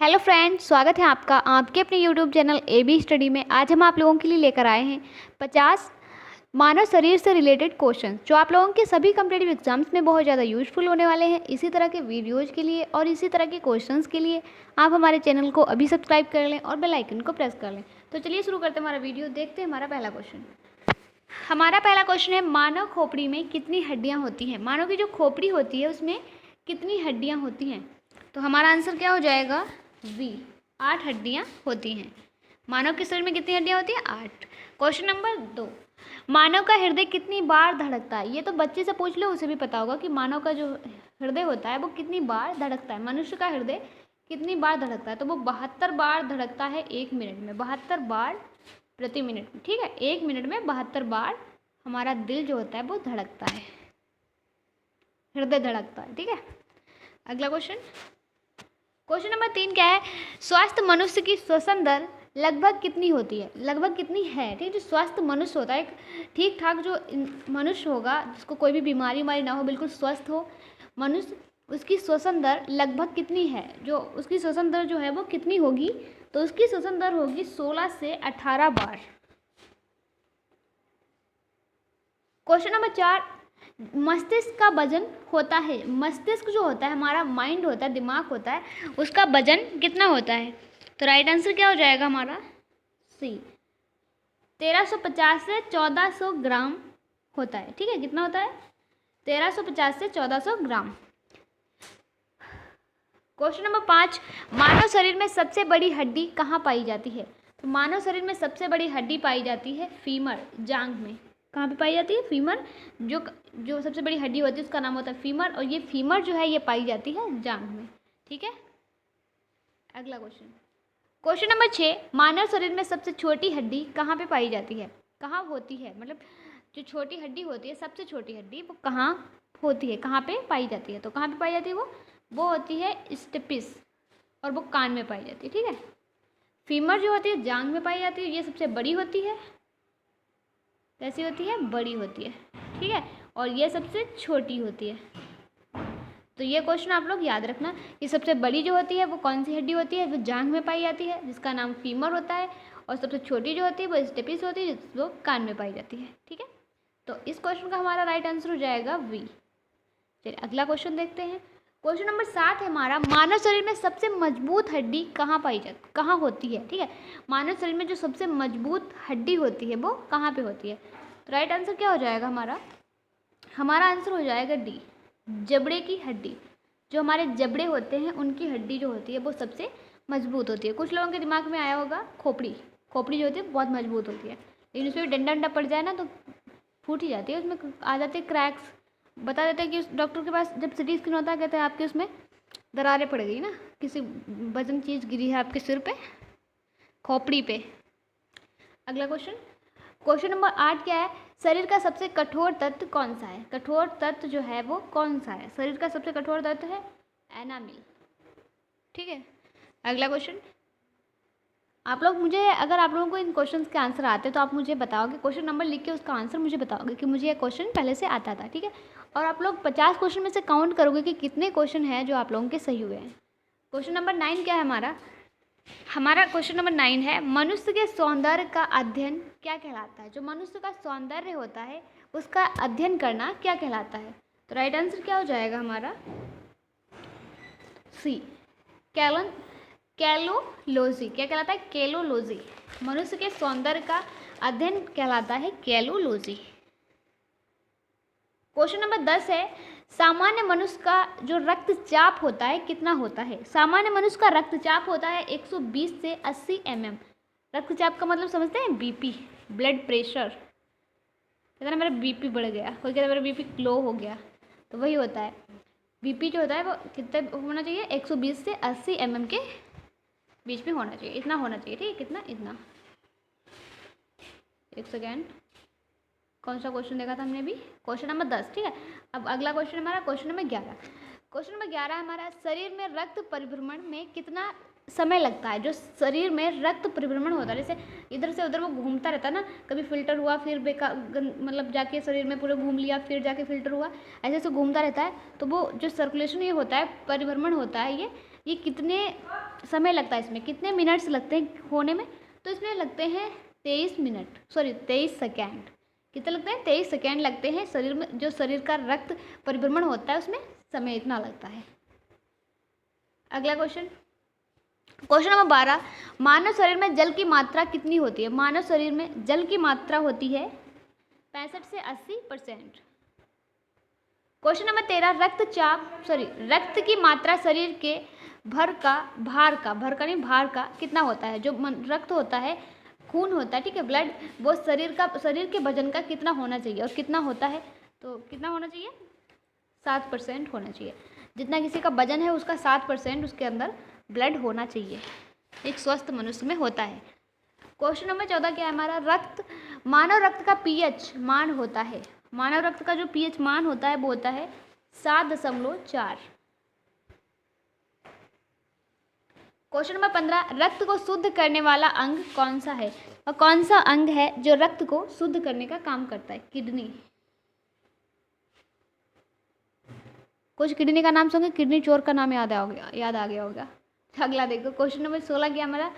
Hello friends, स्वागत है आपका आपके अपने YouTube channel A B study में। आज हम आप लोगों के लिए लेकर आए हैं 50 मानव शरीर से रिलेटेड क्वेश्चन जो आप लोगों के सभी कम्पिटिटिव एग्जाम्स में बहुत ज़्यादा यूजफुल होने वाले हैं। इसी तरह के वीडियोज़ के लिए और इसी तरह के क्वेश्चंस के लिए आप हमारे चैनल को अभी सब्सक्राइब कर लें और बेल आइकन को प्रेस कर लें। तो चलिए शुरू करते हैं हमारा वीडियो। देखते हैं हमारा पहला क्वेश्चन। हमारा पहला क्वेश्चन है, मानव खोपड़ी में कितनी हड्डियाँ होती हैं? मानव की जो खोपड़ी होती है उसमें कितनी हड्डियाँ होती हैं? तो हमारा आंसर क्या हो जाएगा? वी, 8 हड्डियाँ होती हैं। मानव के शरीर में कितनी हड्डियाँ होती हैं? 8। क्वेश्चन नंबर 2, मानव का हृदय कितनी बार धड़कता है? ये तो बच्चे से पूछ लो, उसे भी पता होगा कि मानव का जो हृदय होता है वो कितनी बार धड़कता है। मनुष्य का हृदय कितनी बार धड़कता है? तो वो 72 बार धड़कता है 1 मिनट में, 72 बार प्रति मिनट में। ठीक है, 1 मिनट में 72 बार हमारा दिल जो होता है वो धड़कता है, हृदय धड़कता है। ठीक है, अगला क्वेश्चन। क्वेश्चन नंबर 3 क्या है? स्वस्थ मनुष्य की श्वसन दर लगभग कितनी होती है? लगभग कितनी है? ठीक है, जो स्वस्थ मनुष्य होता है, एक ठीक ठाक जो मनुष्य होगा जिसको कोई भी बीमारी ना हो, बिल्कुल स्वस्थ हो मनुष्य, उसकी श्वसन दर लगभग कितनी है? जो उसकी श्वसन दर जो है वो कितनी होगी? तो उसकी श्वसन दर होगी 16 से 18 बार। क्वेश्चन नंबर 4, मस्तिष्क का वजन होता है, मस्तिष्क जो होता है हमारा माइंड होता है, दिमाग होता है, उसका वजन कितना होता है? तो राइट आंसर क्या हो जाएगा हमारा? सी, 1350 से 1400 ग्राम होता है। ठीक है, कितना होता है? 1350 से 1400 ग्राम। क्वेश्चन नंबर 5, मानव शरीर में सबसे बड़ी हड्डी कहाँ पाई जाती है? तो मानव शरीर में सबसे बड़ी हड्डी पाई जाती है फीमर, जांघ में। कहाँ पे पाई जाती है? फीमर। जो सबसे बड़ी हड्डी होती है उसका नाम होता है फीमर, और ये फीमर जो है ये पाई जाती है जांघ में। ठीक है, अगला क्वेश्चन। क्वेश्चन नंबर 6, मानव शरीर में सबसे छोटी हड्डी कहाँ पे पाई जाती है? कहाँ होती है? मतलब जो छोटी हड्डी होती है, सबसे छोटी हड्डी, वो कहाँ होती है, कहाँ पे पाई जाती है? तो कहाँ पे पाई जाती है? वो होती है स्टेपिस, और वो कान में पाई जाती है। ठीक है, फीमर जो होती है जांघ में पाई जाती है, ये सबसे बड़ी होती है। कैसी होती है? बड़ी होती है। ठीक है, और ये सबसे छोटी होती है। तो ये क्वेश्चन आप लोग याद रखना, ये सबसे बड़ी जो होती है वो कौन सी हड्डी होती है? वो जांघ में पाई जाती है, जिसका नाम फीमर होता है, और सबसे छोटी जो होती है वो स्टेपिस होती है, जो कान में पाई जाती है। ठीक है, तो इस क्वेश्चन का हमारा राइट आंसर हो जाएगा वी। चलिए अगला क्वेश्चन देखते हैं। क्वेश्चन नंबर 7 है हमारा, मानव शरीर में सबसे मजबूत हड्डी कहाँ पाई जाती, कहाँ होती है? ठीक है, मानव शरीर में जो सबसे मजबूत हड्डी होती है वो कहाँ पे होती है? तो राइट आंसर क्या हो जाएगा हमारा? हमारा आंसर हो जाएगा डी, जबड़े की हड्डी। जो हमारे जबड़े होते हैं उनकी हड्डी जो होती है वो सबसे मजबूत होती है। कुछ लोगों के दिमाग में आया होगा खोपड़ी, खोपड़ी जो होती है बहुत मजबूत होती है, लेकिन उसमें डंडा डंडा पड़ जाए ना तो फूट ही जाती है, उसमें आ जाते हैं क्रैक्स। बता देते हैं कि उस डॉक्टर के पास जब सिटी स्कैन होता है, कहते हैं आपके उसमें दरारें पड़ गई ना, किसी वजन चीज़ गिरी है आपके सिर पे, खोपड़ी पे। अगला क्वेश्चन। क्वेश्चन नंबर 8 क्या है? शरीर का सबसे कठोर तत्व कौन सा है? कठोर तत्व जो है वो कौन सा है? शरीर का सबसे कठोर तत्व है एनामिल। ठीक है, अगला क्वेश्चन। आप लोग मुझे, अगर आप लोगों को इन क्वेश्चंस के आंसर आते हैं तो आप मुझे बताओगे, क्वेश्चन नंबर लिख के उसका आंसर मुझे बताओगे कि मुझे ये क्वेश्चन पहले से आता था। ठीक है, और आप लोग 50 क्वेश्चन में से काउंट करोगे कि कितने क्वेश्चन हैं जो आप लोगों के सही हुए हैं। क्वेश्चन नंबर 9 क्या है हमारा? हमारा क्वेश्चन नंबर 9 है, मनुष्य के सौंदर्य का अध्ययन क्या कहलाता है? जो मनुष्य का सौंदर्य होता है उसका अध्ययन करना क्या कहलाता है? तो राइट आंसर क्या हो जाएगा हमारा? सी, कैलोलॉजी। क्या कहलाता है? कैलोलॉजी। मनुष्य के सौंदर्य का अध्ययन कहलाता है कैलोलॉजी। क्वेश्चन नंबर 10 है, सामान्य मनुष्य का जो रक्तचाप होता है कितना होता है? सामान्य मनुष्य का रक्तचाप होता है 120 से 80 mm। रक्तचाप का मतलब समझते हैं? BP, blood pressure. कहते हैं मेरा बीपी बढ़ गया, कोई कहता है मेरा बीपी लो हो गया, तो वही होता है। बीपी जो होता है वो कितना होना चाहिए? 120 से 80 mm के बीच में होना चाहिए, इतना होना चाहिए। ठीक है, कितना? इतना। एक सेकेंड, कौन सा क्वेश्चन देखा था हमने अभी? Question number 10। ठीक है, अब अगला क्वेश्चन हमारा क्वेश्चन नंबर 11। क्वेश्चन नंबर 11 हमारा, शरीर में रक्त परिभ्रमण में कितना समय लगता है? जो शरीर में रक्त परिभ्रमण होता है, जैसे इधर से उधर वो घूमता रहता है ना, कभी फिल्टर हुआ फिर बेकार मतलब जाके शरीर में पूरे घूम लिया, फिर जाके फिल्टर हुआ, ऐसे ऐसे घूमता रहता है, तो वो जो सर्कुलेशन ये होता है, परिभ्रमण होता है, ये ये कितने समय लगता है, इसमें कितने मिनट्स लगते हैं होने में? तो इसमें लगते हैं 23 सेकेंड। कितने लगते हैं? 23 सेकेंड लगते हैं शरीर में, जो शरीर का रक्त परिभ्रमण होता है उसमें समय इतना लगता है। अगला क्वेश्चन, क्वेश्चन नंबर 12, मानव शरीर में जल की मात्रा कितनी होती है? मानव शरीर में जल की मात्रा होती है 65 से 80%। क्वेश्चन नंबर 13, रक्त की मात्रा शरीर के भार का कितना होता है? जो रक्त होता है, खून होता है, ठीक है, ब्लड, वो शरीर के वजन का कितना होना चाहिए और कितना होता है? तो कितना होना चाहिए? 7% होना चाहिए। जितना किसी का वजन है उसका 7% उसके अंदर ब्लड होना चाहिए, एक स्वस्थ मनुष्य में होता है। क्वेश्चन नंबर 14 क्या है हमारा? मानव रक्त का पीएच मान होता है, मानव रक्त का जो पीएच मान होता है वो होता है 7.4। क्वेश्चन नंबर 15, रक्त को शुद्ध करने वाला अंग कौन सा है? और कौन सा अंग है जो रक्त को शुद्ध करने का काम करता है? किडनी। कुछ किडनी का नाम सुन के किडनी चोर का नाम याद आ गया होगा। अगला देखो, क्वेश्चन नंबर 16 क्या हमारा?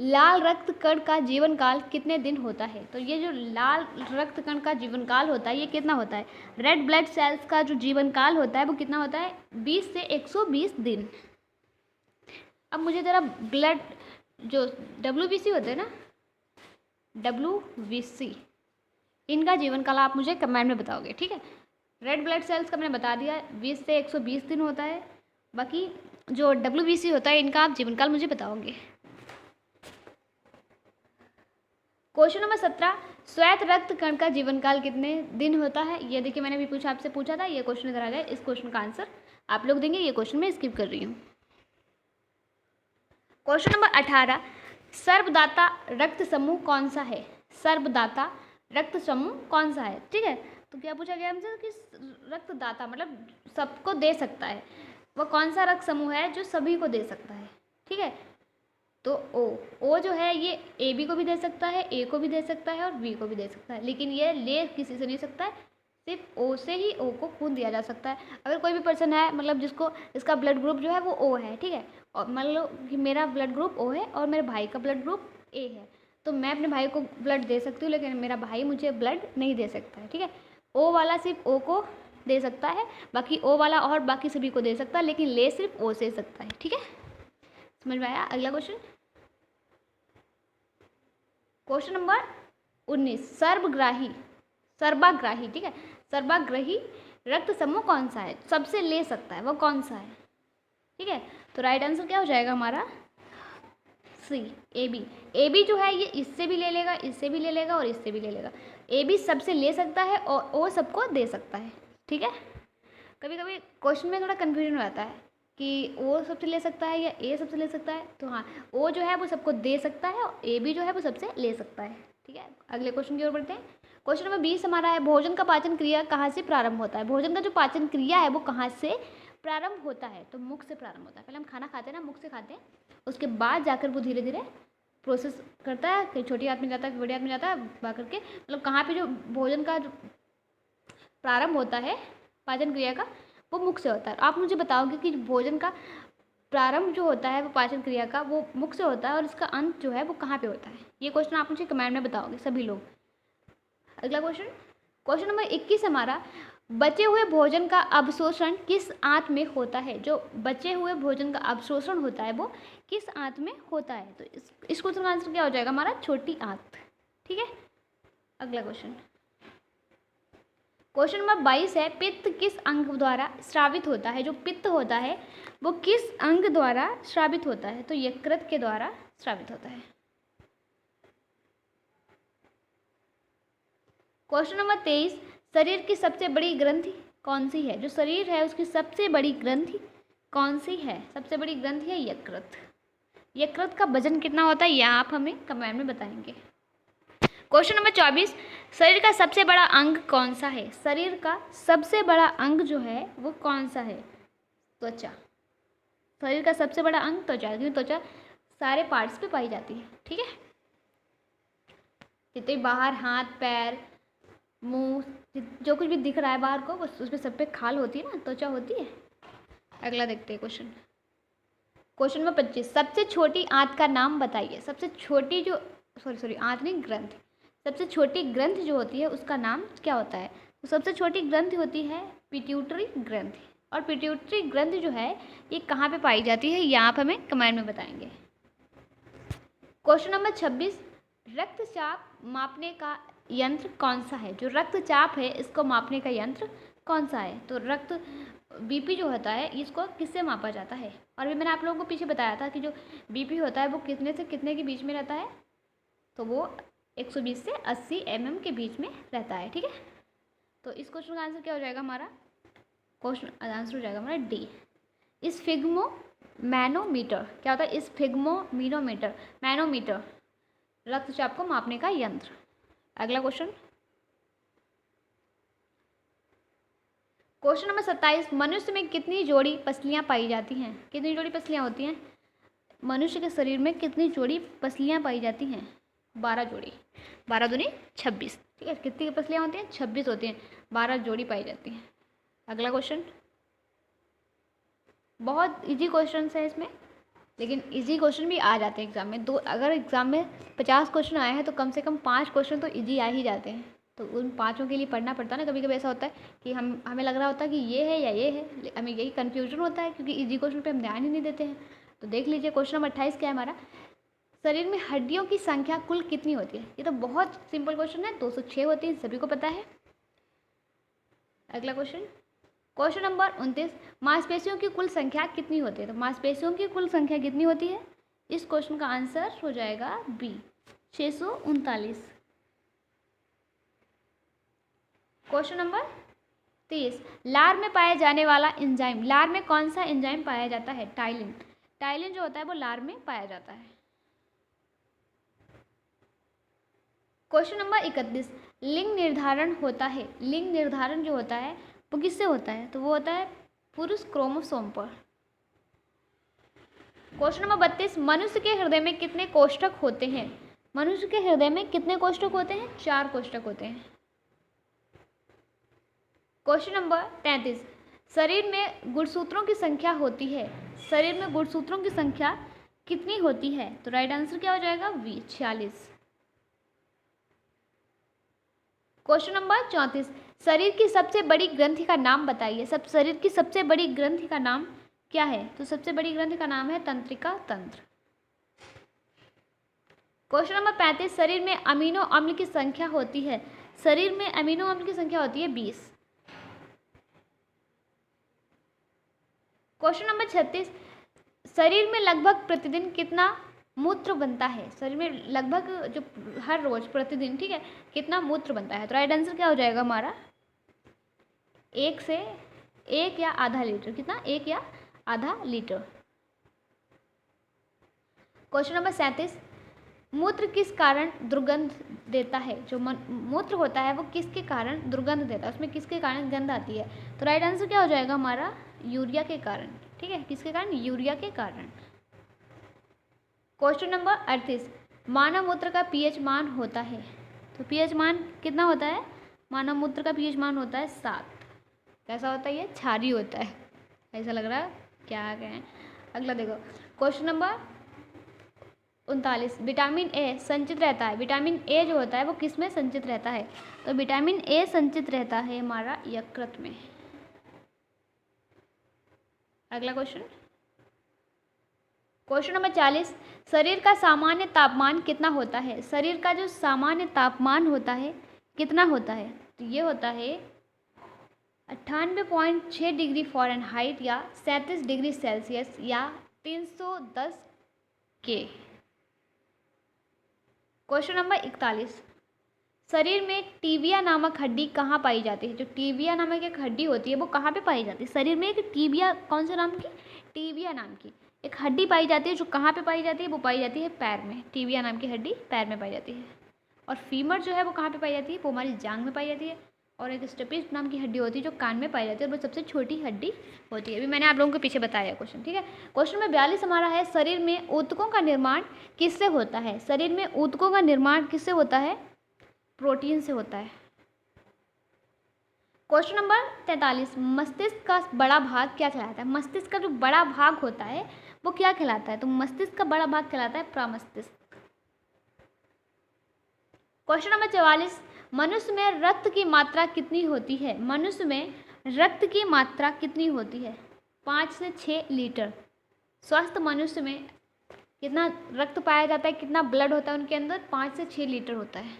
लाल रक्त कण का जीवन काल कितने दिन होता है? तो ये जो लाल रक्त कण का जीवन काल होता है ये कितना होता है? रेड ब्लड सेल्स का जो जीवन काल होता है वो कितना होता है? 20 से 120 दिन। अब मुझे ज़रा ब्लड जो WBC होते हैं ना, WBC, इनका जीवन काल आप मुझे कमेंट में बताओगे, ठीक है। रेड ब्लड सेल्स का मैंने बता दिया 20 से 120 दिन होता है, बाकी जो WBC होता है इनका आप जीवन काल मुझे बताओगे। क्वेश्चन नंबर 17, श्वेत रक्त कण का जीवन काल कितने दिन होता है? ये देखिए मैंने भी आपसे पूछा था, ये क्वेश्चन इधर आ गया, इस क्वेश्चन का आंसर आप लोग देंगे, ये क्वेश्चन मैं स्किप कर रही हूँ। क्वेश्चन नंबर 18, सर्वदाता रक्त समूह कौन सा है? सर्वदाता रक्त समूह कौन सा है? ठीक है, तो क्या पूछा गया हमसे कि रक्तदाता मतलब सबको दे सकता है, वो कौन सा रक्त समूह है जो सभी को दे सकता है? ठीक है, तो ओ जो है ये AB को भी दे सकता है, A को भी दे सकता है और B को भी दे सकता है, लेकिन ये ले किसी से नहीं सकता है, सिर्फ O से ही O को खून दिया जा सकता है। अगर कोई भी पर्सन है मतलब जिसको इसका ब्लड ग्रुप जो है वो O है, ठीक है, और मान लो कि मेरा ब्लड ग्रुप O है और मेरे भाई का ब्लड ग्रुप A है, तो मैं अपने भाई को ब्लड दे सकती हूँ, लेकिन मेरा भाई मुझे ब्लड नहीं दे सकता है, ठीक है। O वाला सिर्फ O को दे सकता है, बाकी O वाला और बाकी सभी को दे सकता है, लेकिन ले सिर्फ O से सकता है, ठीक है, समझ में आया? अगला क्वेश्चन, क्वेश्चन नंबर 19, सर्वाग्राही, ठीक है, सर्वाग्राही रक्त समूह कौन सा है? सबसे ले सकता है वो कौन सा है? ठीक है, तो राइट आंसर क्या हो जाएगा हमारा? C, AB जो है ये इससे भी ले लेगा, इससे भी ले लेगा और इससे भी ले लेगा। AB सबसे ले सकता है और O सबको दे सकता है, ठीक है। कभी कभी क्वेश्चन में थोड़ा कन्फ्यूजन हो जाता है कि O सबसे ले सकता है या A सबसे ले सकता है, तो हाँ, O जो है वो सबको दे सकता है और AB जो है वो सबसे ले सकता है, ठीक है। अगले क्वेश्चन की ओर बढ़ते हैं। क्वेश्चन नंबर 20 हमारा है, भोजन का पाचन क्रिया कहाँ से प्रारंभ होता है? भोजन का जो पाचन क्रिया है वो कहाँ से प्रारंभ होता है? तो मुख से प्रारंभ होता है। पहले हम खाना खाते हैं ना, मुख से खाते हैं, उसके बाद जाकर वो धीरे धीरे प्रोसेस करता है, कि छोटी आंत में जाता है, बड़ी आंत में जाता है, बाकर के मतलब कहाँ पे जो भोजन का जो प्रारंभ होता है पाचन क्रिया का वो मुख से होता है। आप मुझे बताओगे कि भोजन का प्रारंभ जो होता है वो पाचन क्रिया का वो मुख से होता है और इसका अंत जो है वो कहाँ पे होता है? ये क्वेश्चन आप मुझे कमेंट में बताओगे सभी लोग। अगला क्वेश्चन, क्वेश्चन नंबर 21 हमारा, बचे हुए भोजन का अवशोषण किस आंत में होता है? जो बचे हुए भोजन का अवशोषण होता है वो किस आंत में होता है? तो इस क्वेश्चन का आंसर क्या हो जाएगा हमारा? छोटी आंत, ठीक है। अगला क्वेश्चन, क्वेश्चन नंबर 22 है, पित्त किस अंग द्वारा स्रावित होता है? जो पित्त होता है वो किस अंग द्वारा स्रावित होता है? तो यकृत के द्वारा स्रावित होता है। क्वेश्चन नंबर 23, शरीर की सबसे बड़ी ग्रंथि कौन सी है? जो शरीर है उसकी सबसे बड़ी ग्रंथि कौन सी है? सबसे बड़ी ग्रंथि है यकृत। यकृत का वजन कितना होता है ये आप हमें कमेंट में बताएंगे। क्वेश्चन नंबर 24, शरीर का सबसे बड़ा अंग कौन सा है? शरीर का सबसे बड़ा अंग जो है वो कौन सा है? त्वचा। शरीर का सबसे बड़ा अंग त्वचा, क्योंकि त्वचा सारे पार्ट्स पे पाई जाती है, ठीक है। जितने बाहर हाथ पैर मुंह जो कुछ भी दिख रहा है बाहर को उस पर सब पे खाल होती है ना, त्वचा होती है। अगला देखते हैं क्वेश्चन, क्वेश्चन नंबर 25, सबसे छोटी आंत का नाम बताइए। सबसे छोटी जो आंत नहीं, ग्रंथ। सबसे छोटी ग्रंथ जो होती है उसका नाम क्या होता है? तो सबसे छोटी ग्रंथ होती है पिट्यूटरी ग्रंथ। और पिट्यूटरी ग्रंथ जो है ये कहाँ पे पाई जाती है, ये आप हमें कमेंट में बताएंगे। क्वेश्चन नंबर 26, रक्तचाप मापने का यंत्र कौन सा है? जो रक्तचाप है इसको मापने का यंत्र कौन सा है? तो रक्त बीपी जो होता है इसको किससे मापा जाता है? और भी मैंने आप लोगों को पीछे बताया था कि जो बीपी होता है वो कितने से कितने के बीच में रहता है, तो वो 120 से 80 mm के बीच में रहता है। ठीक है, तो इस क्वेश्चन का आंसर क्या हो जाएगा हमारा? क्वेश्चन आंसर हो जाएगा हमारा डी, स्फिग्मो मैनोमीटर। क्या होता है? स्फिग्मो मैनोमीटर रक्तचाप को मापने का यंत्र। अगला क्वेश्चन, क्वेश्चन नंबर 27, मनुष्य में कितनी जोड़ी पसलियां पाई जाती हैं? कितनी जोड़ी पसलियां होती हैं? मनुष्य के शरीर में कितनी जोड़ी पसलियां पाई जाती हैं? 12 जोड़ी। 12 दूनी 26। ठीक है, कितनी पसलियां होती हैं? 26 होती हैं, 12 जोड़ी पाई जाती हैं। अगला क्वेश्चन, बहुत इजी क्वेश्चन है इसमें, लेकिन इजी क्वेश्चन भी आ जाते हैं एग्जाम में। अगर एग्जाम में 50 क्वेश्चन आए हैं तो कम से कम 5 क्वेश्चन तो इजी आ ही जाते हैं। तो उन 5 के लिए पढ़ना पड़ता है ना। कभी कभी ऐसा होता है कि हमें लग रहा होता है कि ये है या ये है, हमें यही कन्फ्यूजन होता है क्योंकि इजी क्वेश्चन पे हम ध्यान ही नहीं देते हैं। तो देख लीजिए क्वेश्चन नंबर 28 क्या है हमारा, शरीर में हड्डियों की संख्या कुल कितनी होती है? ये तो बहुत सिंपल क्वेश्चन है, 206 होती है, सभी को पता है। अगला क्वेश्चन, क्वेश्चन नंबर 29, मांसपेशियों की कुल संख्या कितनी होती है? तो मांसपेशियों की कुल संख्या कितनी होती है? इस क्वेश्चन का आंसर हो जाएगा बी, 639। क्वेश्चन नंबर 30, लार में पाया जाने वाला एंजाइम, लार में कौन सा एंजाइम पाया जाता है? टाइलिन। टाइलिन जो होता है वो लार में पाया जाता है। क्वेश्चन नंबर 31, लिंग निर्धारण होता है, लिंग निर्धारण जो होता है वो किससे होता है? तो वो होता है पुरुष क्रोमोसोम पर। क्वेश्चन नंबर 32, मनुष्य के हृदय में कितने कोष्ठक होते हैं? मनुष्य के हृदय में कितने कोष्ठक होते हैं? 4 कोष्ठक होते हैं। क्वेश्चन नंबर 33, शरीर में गुणसूत्रों की संख्या होती है, शरीर में गुणसूत्रों की संख्या कितनी होती है? तो राइट आंसर क्या हो जाएगा? वी, 46। क्वेश्चन नंबर 34, शरीर की सबसे बड़ी ग्रंथि का नाम बताइए। शरीर की सबसे बड़ी ग्रंथि का नाम क्या है? तो सबसे बड़ी ग्रंथि का नाम है तंत्रिका तंत्र। क्वेश्चन नंबर 35, शरीर में अमीनो अम्ल की संख्या होती है, शरीर में अमीनो अम्ल की संख्या होती है 20। क्वेश्चन नंबर 36, शरीर में लगभग प्रतिदिन कितना मूत्र बनता है? शरीर में लगभग जो हर रोज प्रतिदिन, ठीक है, कितना मूत्र बनता है? तो राइट आंसर क्या हो जाएगा हमारा? 1 या आधा लीटर। कितना? 1 या आधा लीटर। क्वेश्चन नंबर 37, मूत्र किस कारण दुर्गंध देता है? जो मूत्र होता है वो किसके कारण दुर्गंध देता है, उसमें किसके कारण गंध आती है? तो राइट आंसर क्या हो जाएगा हमारा? यूरिया के कारण। ठीक है, किसके कारण? यूरिया के कारण। क्वेश्चन नंबर 38, मानव मूत्र का पीएच मान होता है, तो पीएच मान कितना होता है? मानव मूत्र का पीएच मान होता है 7। कैसा होता है? ये क्षारीय होता है। ऐसा लग रहा है क्या आ गए हैं। अगला देखो, क्वेश्चन नंबर 39, विटामिन ए संचित रहता है, विटामिन ए जो होता है वो किस में संचित रहता है? तो विटामिन ए संचित रहता है हमारा यकृत में। अगला क्वेश्चन, क्वेश्चन नंबर 40, शरीर का सामान्य तापमान कितना होता है? शरीर का जो सामान्य तापमान होता है कितना होता है? तो ये होता है 98.6 डिग्री फ़ारेनहाइट या 37 डिग्री सेल्सियस या 310 के। क्वेश्चन नंबर 41, शरीर में टीबिया नामक हड्डी कहाँ पाई जाती है? जो टीबिया नामक एक हड्डी होती है वो कहाँ पे पाई जाती है? शरीर में एक टीबिया, कौन से नाम की? टीबिया नाम की एक हड्डी पाई जाती है, जो कहाँ पे पाई जाती है? वो पाई जाती है पैर में। टीबिया नाम की हड्डी पैर में पाई जाती है। और फीमर जो है वो कहाँ पे पाई जाती है? वो हमारी जांघ में पाई जाती है। और एक स्टेपिस नाम की हड्डी होती है जो कान में पाई जाती है, और वो सबसे छोटी हड्डी होती है। अभी मैंने आप लोगों के पीछे बताया क्वेश्चन। ठीक है, क्वेश्चन में 42 हमारा है, शरीर में ऊतकों का निर्माण किससे होता है? शरीर में ऊतकों का निर्माण किससे होता है? प्रोटीन से होता है। क्वेश्चन नंबर 43, मस्तिष्क का बड़ा भाग क्या कहलाता है? मस्तिष्क का जो बड़ा भाग होता है वो क्या कहलाता है? तो मस्तिष्क का बड़ा भाग कहलाता है प्रमस्तिष्क। क्वेश्चन नंबर 44, मनुष्य में रक्त की मात्रा कितनी होती है? मनुष्य में रक्त की मात्रा कितनी होती है? 5 से 6 लीटर। स्वस्थ मनुष्य में कितना रक्त पाया जाता है, कितना ब्लड होता है उनके अंदर? 5 से 6 लीटर होता है।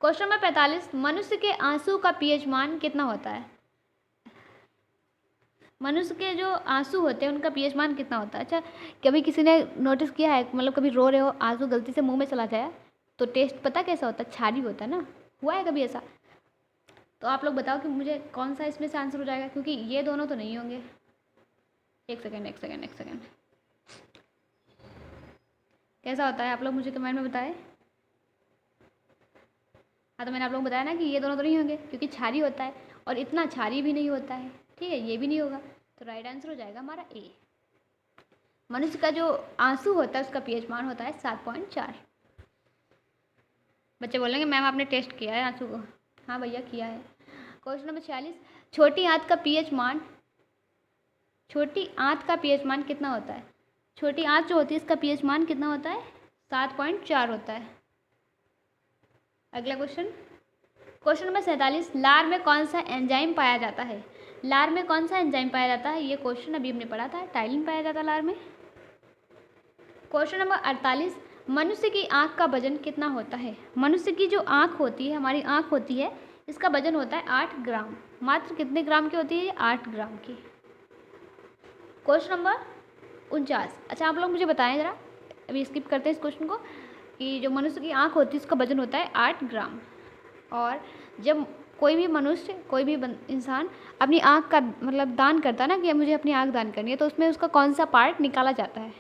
क्वेश्चन नंबर 45, मनुष्य के आंसू का पीएच मान कितना होता है? मनुष्य के जो आंसू होते हैं उनका पीएच मान कितना होता है? अच्छा, कभी किसी ने नोटिस किया है, मतलब कभी रो रहे हो, आंसू गलती से मुंह में चला जाए तो टेस्ट पता कैसा होता है? क्षारी होता है ना। हुआ है कभी ऐसा? तो आप लोग बताओ कि मुझे कौन सा इसमें से आंसर हो जाएगा, क्योंकि ये दोनों तो नहीं होंगे। एक सेकेंड। कैसा होता है आप लोग मुझे कमेंट में बताएं। हाँ, तो मैंने आप लोगों को बताया ना कि ये दोनों तो नहीं होंगे, क्योंकि क्षारी होता है और इतना क्षारी भी नहीं होता है। ठीक है, ये भी नहीं होगा, तो राइट आंसर हो जाएगा हमारा ए। मनुष्य का जो आंसू होता है उसका पीएच मान होता है 7.4। बच्चे बोलेंगे मैम आपने टेस्ट किया है आंसू को? हाँ भैया किया है। क्वेश्चन नंबर 46, छोटी आंत का पीएच मान कितना होता है? छोटी आंत जो होती है इसका पीएच मान कितना होता है? 7.4 होता है। अगला क्वेश्चन नंबर 47, लार में कौन सा एंजाइम पाया जाता है? लार में कौन सा एंजाइम पाया जाता है? ये क्वेश्चन अभी हमने पढ़ा था, टाइलिन पाया जाता है लार में। क्वेश्चन नंबर 48, मनुष्य की आँख का वजन कितना होता है? मनुष्य की जो आँख होती है, हमारी आँख होती है, इसका वजन होता है 8 ग्राम। मात्र कितने ग्राम की होती है ये? 8 ग्राम की। क्वेश्चन नंबर 49, अच्छा आप लोग मुझे बताएं ज़रा, अभी स्किप करते हैं इस क्वेश्चन को, कि जो मनुष्य की आँख होती है उसका वजन होता है 8 ग्राम। और जब कोई भी मनुष्य, कोई भी इंसान अपनी आँख का मतलब दान करता है ना, कि मुझे अपनी आँख दान करनी है, तो उसमें उसका कौन सा पार्ट निकाला जाता है?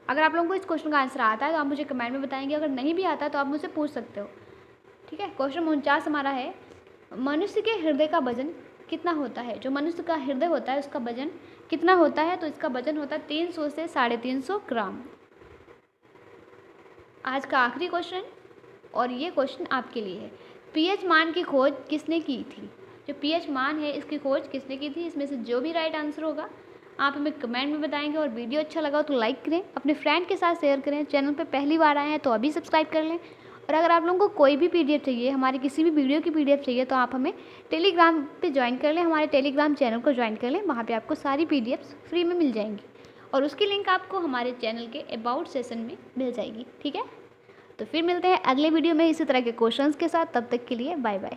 अगर आप लोगों को इस क्वेश्चन का आंसर आता है तो आप मुझे कमेंट में बताएंगे, अगर नहीं भी आता तो आप मुझसे पूछ सकते हो। ठीक है, क्वेश्चन 49 हमारा है, मनुष्य के हृदय का वजन कितना होता है? जो मनुष्य का हृदय होता है उसका वजन कितना होता है? तो इसका वजन होता है 300 से 350 ग्राम। आज का आखिरी क्वेश्चन, और ये क्वेश्चन आपके लिए है, पीएच मान की खोज किसने की थी? जो पीएच मान है इसकी खोज किसने की थी? इसमें से जो भी राइट आंसर होगा आप हमें कमेंट में बताएंगे। और वीडियो अच्छा लगा तो लाइक करें, अपने फ्रेंड के साथ शेयर करें। चैनल पे पहली बार आए हैं तो अभी सब्सक्राइब कर लें। और अगर आप लोगों को कोई भी पीडीएफ चाहिए, हमारी किसी भी वीडियो की पीडीएफ चाहिए, तो आप हमें टेलीग्राम पे ज्वाइन कर लें, हमारे टेलीग्राम चैनल को ज्वाइन कर लें। वहाँ पर आपको सारी पीडीएफ्स फ्री में मिल जाएंगी, और उसकी लिंक आपको हमारे चैनल के अबाउट सेशन में मिल जाएगी। ठीक है, तो फिर मिलते हैं अगले वीडियो में इसी तरह के क्वेश्चंस के साथ। तब तक के लिए बाय बाय।